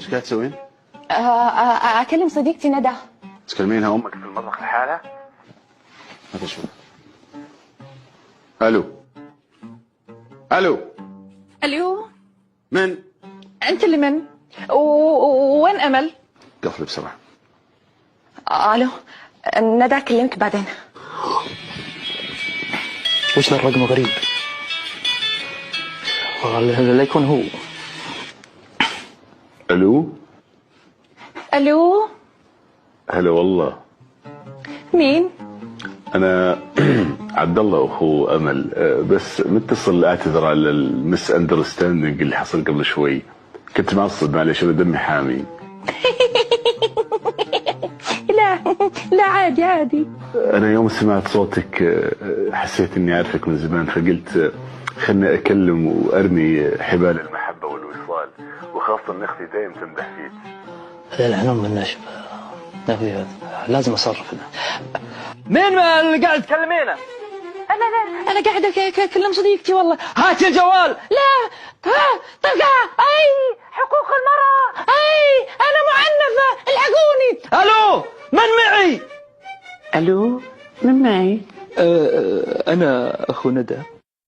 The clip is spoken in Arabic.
ايش قاعد تسوين؟ اكلم صديقتي ندى. تكلمينها امك في المطبخ لحالها؟ ما تشوف. الو الو. الو، من؟ انت اللي من؟ وين امل؟ قفلي بسرعه. الو، ندى كلمك بعدين. وش ذا الرقم غريب؟ لا يكون هو. الو. الو، هلا والله. مين؟ انا عبد الله اخو امل، بس متصل اعتذر على المس اندرستاندينج اللي حصل قبل شوي. كنت معصب معلش، انا دمي حامي. لا عادي عادي. انا يوم سمعت صوتك حسيت اني اعرفك من زمان، فقلت خلني اكلم وارمي حبال المحبه والوصال، وخاصه ان اختي دايم تمدح فيك. العنوان من نشب لازم اصرف. مين ما اللي قاعد تكلمينه؟ انا قاعده اكلم صديقتي والله. هاتي الجوال. لا، تلقى اي حقوق المرأة، اي انا معنفة، الحقوني. الو، من معي؟ الو، من معي؟ انا اخو ندى.